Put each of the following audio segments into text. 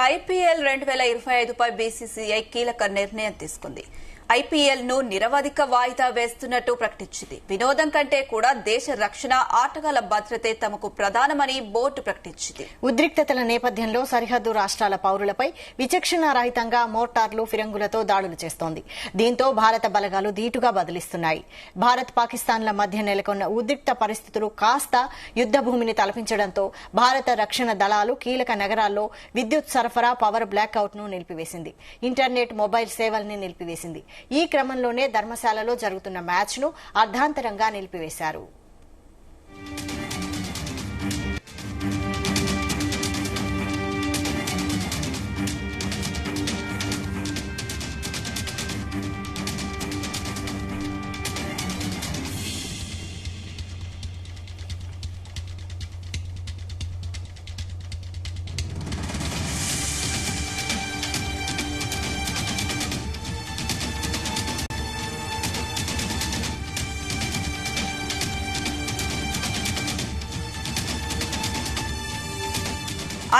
IPL 2025పై BCCI కీలక నిర్ణయం తీసుకుంది. ఐపీఎల్ ను నిరవధిక వాయిదా వేస్తున్నట్టు ప్రకటించింది. వినోదం కంటే కూడా దేశ రక్షణ, ఆటగాళ్ల భద్రతే తమకు ప్రధానమని బోర్డు ప్రకటించింది. ఉద్రిక్తతల నేపథ్యంలో సరిహద్దు రాష్ట్రాల పౌరులపై విచక్షణారహితంగా మోర్టార్లు, ఫిరంగులతో దాడులు చేస్తోంది. దీంతో భారత బలగాలు ధీటుగా బదిలిస్తున్నాయి. భారత్, పాకిస్తాన్ల మధ్య నెలకొన్న ఉద్రిక్త పరిస్థితులు కాస్త యుద్ద భూమిని తలపించడంతో భారత రక్షణ దళాలు కీలక నగరాల్లో విద్యుత్ సరఫరా, పవర్ బ్లాక్అవుట్ ను నిలిపివేసింది. ఇంటర్నెట్, మొబైల్ సేవల్ని నిలిపివేసింది. ఈ క్రమంలోనే ధర్మశాలలో జరుగుతున్న మ్యాచ్ ను అర్ధాంతరంగా నిలిపివేశారు.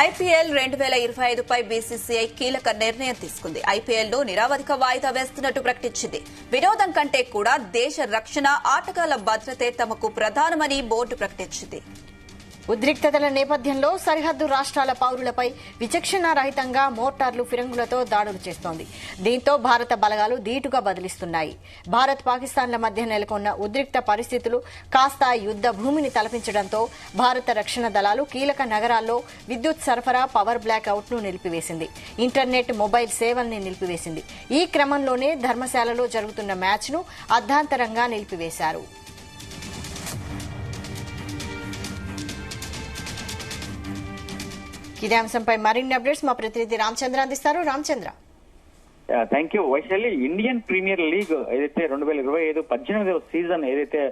ఐపీఎల్ 2025పై బీసీసీఐ కీలక నిర్ణయం తీసుకుంది. ఐపీఎల్ ను నిరవధిక వాయిదా వేస్తున్నట్టు ప్రకటించింది. వినోదం కంటే కూడా దేశ రక్షణ, ఆటగాళ్ల భద్రతే తమకు ప్రధానమని బోర్డు ప్రకటించింది. ఉద్రిక్తతల నేపథ్యంలో సరిహద్దు రాష్ట్రాల పౌరులపై విచక్షణారహితంగా మోర్టార్లు, ఫిరంగులతో దాడులు చేస్తోంది. దీంతో భారత బలగాలు ధీటుగా బదిలిస్తున్నాయి. భారత్, పాకిస్తాన్ల మధ్య నెలకొన్న ఉద్రిక్త పరిస్థితులు కాస్త యుద్ద భూమిని తలపించడంతో భారత రక్షణ దళాలు కీలక నగరాల్లో విద్యుత్ సరఫరా, పవర్ బ్లాక్అవుట్ ను నిలిపివేసింది. ఇంటర్నెట్, మొబైల్ సేవల్ని నిలిపివేసింది. ఈ క్రమంలోనే ధర్మశాలలో జరుగుతున్న మ్యాచ్ ను అర్ధాంతరంగా నిలిపివేశారు. ఇదే అంశంపై మరిన్ని అప్డేట్స్ మా ప్రతినిధి రామచంద్ర అందిస్తారు. Ramachandra. Thank you Vaishali. Indian Premier League ఏదైతే 2025 18వ సీజన్ ఏదైతే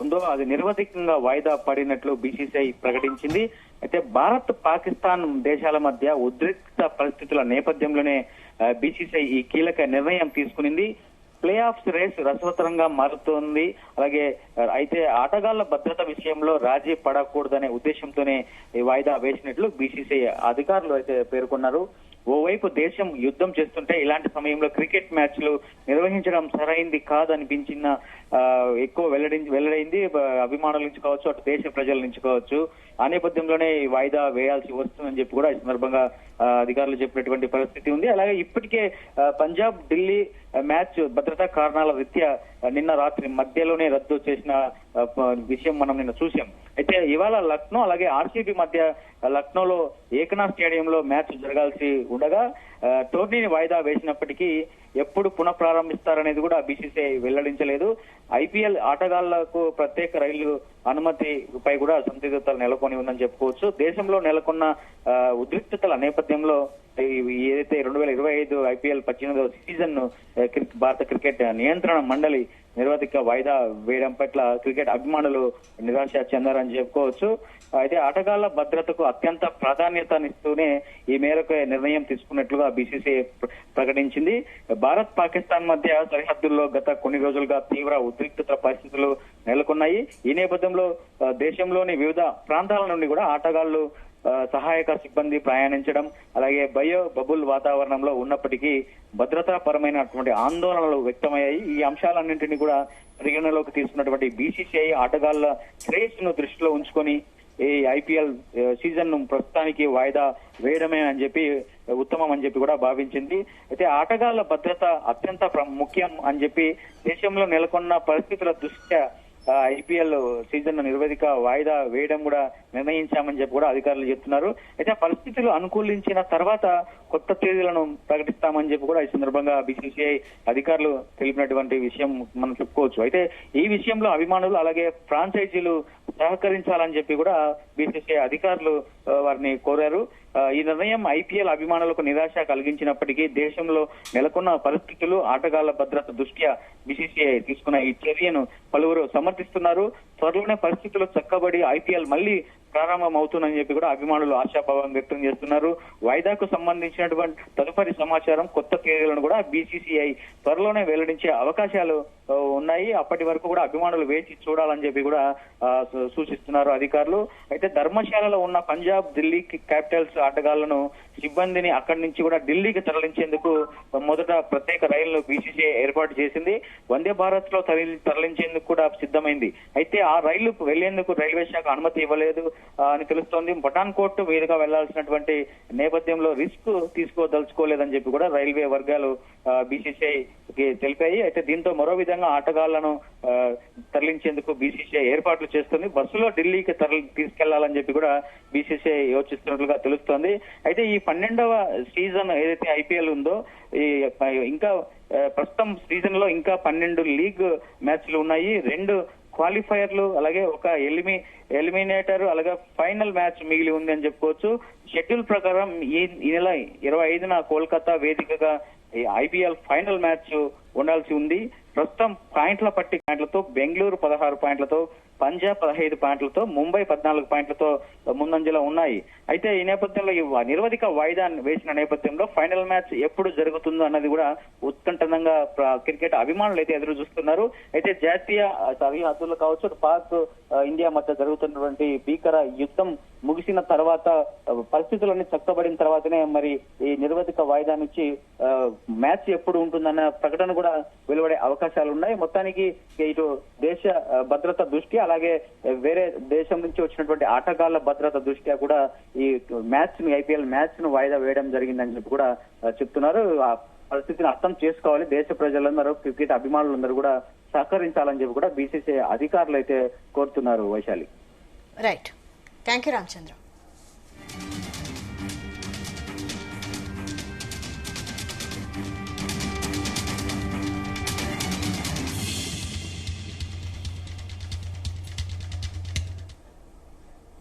ఉందో అది నిరవధికంగా వాయిదా పడినట్లు బీసీసీఐ ప్రకటించింది. అయితే భారత్, పాకిస్తాన్ దేశాల మధ్య ఉద్రిక్త పరిస్థితుల నేపథ్యంలోనే బీసీసీఐ ఈ కీలక నిర్ణయం తీసుకునింది. ప్లే ఆఫ్స్ రేస్ రసవత్తరంగా మారుతోంది. అలాగే అయితే ఆటగాళ్ల భద్రత విషయంలో రాజీ పడకూడదనే ఉద్దేశంతోనే వాయిదా వేసినట్లు బీసీసీఐ అధికారులు అయితే పేర్కొన్నారు. ఓవైపు దేశం యుద్ధం చేస్తుంటే ఇలాంటి సమయంలో క్రికెట్ మ్యాచ్లు నిర్వహించడం సరైంది కాదనిపించిన ఎక్కువ వెల్లడైంది. అభిమానుల నుంచి కావచ్చు, అటు దేశ ప్రజల నుంచి కావచ్చు. ఆ నేపథ్యంలోనే వాయిదా వేయాల్సి వస్తుందని చెప్పి కూడా ఈ సందర్భంగా అధికారులు చెప్పినటువంటి పరిస్థితి ఉంది. అలాగే ఇప్పటికే పంజాబ్, ఢిల్లీ మ్యాచ్ భద్రతా కారణాల రీత్యా నిన్న రాత్రి మధ్యలోనే రద్దు చేసిన విషయం మనం నిన్న చూసాం. అయితే ఇవాళ లక్నో అలాగే ఆర్సీబీ మధ్య లక్నోలో ఏకనాథ్ స్టేడియంలో మ్యాచ్ జరగాల్సి ఉండగా టోర్నీని వాయిదా వేసినప్పటికీ ఎప్పుడు పునః ప్రారంభిస్తారనేది కూడా బీసీసీఐ వెల్లడించలేదు. ఐపీఎల్ ఆటగాళ్లకు ప్రత్యేక రైలు అనుమతిపై కూడా సందిగ్ధతలు నెలకొని ఉందని చెప్పుకోవచ్చు. దేశంలో నెలకొన్న ఉద్రిక్తతల నేపథ్యంలో ఏదైతే 2025 ఐపీఎల్ 18వ సీజన్ ను భారత క్రికెట్ నియంత్రణ మండలి నిరవధిక వాయిదా వేయడం పట్ల క్రికెట్ అభిమానులు నిరాశ చెందారని చెప్పుకోవచ్చు. అయితే ఆటగాళ్ల భద్రతకు అత్యంత ప్రాధాన్యతనిస్తూనే ఈ మేరకు నిర్ణయం తీసుకున్నట్లుగా బీసీసీఐ ప్రకటించింది. భారత్, పాకిస్తాన్ మధ్య సరిహద్దుల్లో గత కొన్ని రోజులుగా తీవ్ర ఉద్రిక్తత పరిస్థితులు నెలకొన్నాయి. ఈ నేపథ్యంలో దేశంలోని వివిధ ప్రాంతాల నుండి కూడా ఆటగాళ్లు, సహాయక సిబ్బంది ప్రయాణించడం, అలాగే బయో బబుల్ వాతావరణంలో ఉన్నప్పటికీ భద్రతా పరమైనటువంటి ఆందోళనలు వ్యక్తమయ్యాయి. ఈ అంశాలన్నింటినీ కూడా పరిగణలోకి తీసుకున్నటువంటి బీసీసీఐ ఆటగాళ్ల శ్రేయస్సును దృష్టిలో ఉంచుకొని ఈ ఐపీఎల్ సీజన్ ను ప్రస్తుతానికి వాయిదా వేయడమే అని చెప్పి ఉత్తమం అని చెప్పి కూడా భావించింది. అయితే ఆటగాళ్ల భద్రత అత్యంత ముఖ్యం అని చెప్పి దేశంలో నెలకొన్న పరిస్థితుల దృష్ట్యా ఐపీఎల్ సీజన్ నిరవధిక వాయిదా వేయడం కూడా నిర్ణయించామని చెప్పి కూడా అధికారులు చెప్తున్నారు. అయితే పరిస్థితులు అనుకూలించిన తర్వాత కొత్త తేదీలను ప్రకటిస్తామని చెప్పి కూడా ఈ సందర్భంగా బీసీసీఐ అధికారులు తెలిపినటువంటి విషయం మనం చెప్పుకోవచ్చు. అయితే ఈ విషయంలో అభిమానులు అలాగే ఫ్రాంచైజీలు సహకరించాలని చెప్పి కూడా బీసీసీఐ అధికారులు వారిని కోరారు. ఈ నిర్ణయం ఐపీఎల్ అభిమానులకు నిరాశ కలిగించినప్పటికీ దేశంలో నెలకొన్న పరిస్థితులు, ఆటగాళ్ల భద్రత దృష్ట్యా బీసీసీఐ తీసుకున్న ఈ చర్యను పలువురు సమర్థిస్తున్నారు. త్వరలోనే పరిస్థితులు చక్కబడి ఐపీఎల్ మళ్లీ ప్రారంభం అవుతుందని చెప్పి కూడా అభిమానులు ఆశాభావం వ్యక్తం చేస్తున్నారు. వాయిదాకు సంబంధించినటువంటి తదుపరి సమాచారం, కొత్త తేదీలను కూడా బీసీసీఐ త్వరలోనే వెల్లడించే అవకాశాలు ఉన్నాయి. అప్పటి వరకు కూడా అభిమానులు వేచి చూడాలని చెప్పి కూడా సూచిస్తున్నారు అధికారులు. అయితే ధర్మశాలలో ఉన్న పంజాబ్, ఢిల్లీ క్యాపిటల్స్ ఆటగాళ్లను సిబ్బందిని అక్కడి నుంచి కూడా ఢిల్లీకి తరలించేందుకు మొదట ప్రత్యేక రైళ్లను బీసీసీఐ ఏర్పాటు చేసింది. వందే భారత్ లో తరలించేందుకు కూడా సిద్ధమైంది. అయితే ఆ రైళ్లు వెళ్లేందుకు రైల్వే శాఖ అనుమతి ఇవ్వలేదు అని తెలుస్తోంది. పఠాన్కోట్ మీదుగా వెళ్లాల్సినటువంటి నేపథ్యంలో రిస్క్ తీసుకోదలుచుకోలేదని చెప్పి కూడా రైల్వే వర్గాలు బీసీసీఐకి తెలిపాయి. అయితే దీంతో మరో విధంగా ఆటగాళ్లను తరలించేందుకు బీసీసీఐ ఏర్పాట్లు చేస్తుంది. బస్సులో ఢిల్లీకి తీసుకెళ్లాలని చెప్పి కూడా బీసీసీఐ యోచిస్తున్నట్లుగా తెలుస్తోంది. అయితే ఈ 12వ సీజన్ ఏదైతే ఐపీఎల్ ఉందో ఇంకా ప్రస్తుతం సీజన్ లో ఇంకా 12 లీగ్ మ్యాచ్లు ఉన్నాయి. 2 క్వాలిఫైయర్లు అలాగే ఒక ఎలిమినేటర్ అలాగే ఫైనల్ మ్యాచ్ మిగిలి ఉంది అని చెప్పుకోవచ్చు. షెడ్యూల్ ప్రకారం ఈ నెల 25న కోల్కతా వేదికగా ఐపీఎల్ ఫైనల్ మ్యాచ్ ఉండాల్సి ఉంది. ప్రస్తుతం పాయింట్లతో బెంగళూరు 16 పాయింట్లతో, పంజాబ్ 15 పాయింట్లతో, ముంబై 14 పాయింట్లతో ముందంజలో ఉన్నాయి. అయితే ఈ నేపథ్యంలో ఈ నిరవధిక వాయిదా వేసిన నేపథ్యంలో ఫైనల్ మ్యాచ్ ఎప్పుడు జరుగుతుందో అన్నది కూడా ఉత్కంఠంగా క్రికెట్ అభిమానులు అయితే ఎదురు చూస్తున్నారు. అయితే జాతీయ సరిహద్దులు కావచ్చు, పాక్ ఇండియా మధ్య జరుగుతున్నటువంటి భీకర యుద్ధం ముగిసిన తర్వాత పరిస్థితులన్నీ చక్కబడిన తర్వాతనే మరి ఈ నిరవధిక వాయిదా నుంచి మ్యాచ్ ఎప్పుడు ఉంటుందన్న ప్రకటన కూడా వెలువడే అవకాశాలు ఉన్నాయి. మొత్తానికి ఇటు దేశ భద్రత దృష్ట్యా అలాగే వేరే దేశం నుంచి వచ్చినటువంటి ఆటగాళ్ల భద్రత దృష్ట్యా కూడా ఈ ఐపీఎల్ మ్యాచ్ ను వాయిదా వేయడం జరిగిందని చెప్పి కూడా చెప్తున్నారు. ఆ పరిస్థితిని అర్థం చేసుకోవాలి. దేశ ప్రజలందరూ, క్రికెట్ అభిమానులందరూ కూడా సహకరించాలని చెప్పి కూడా బీసీసీఐ అధికారులు అయితే కోరుతున్నారు. Vaishali. Right, thank you Ramachandra.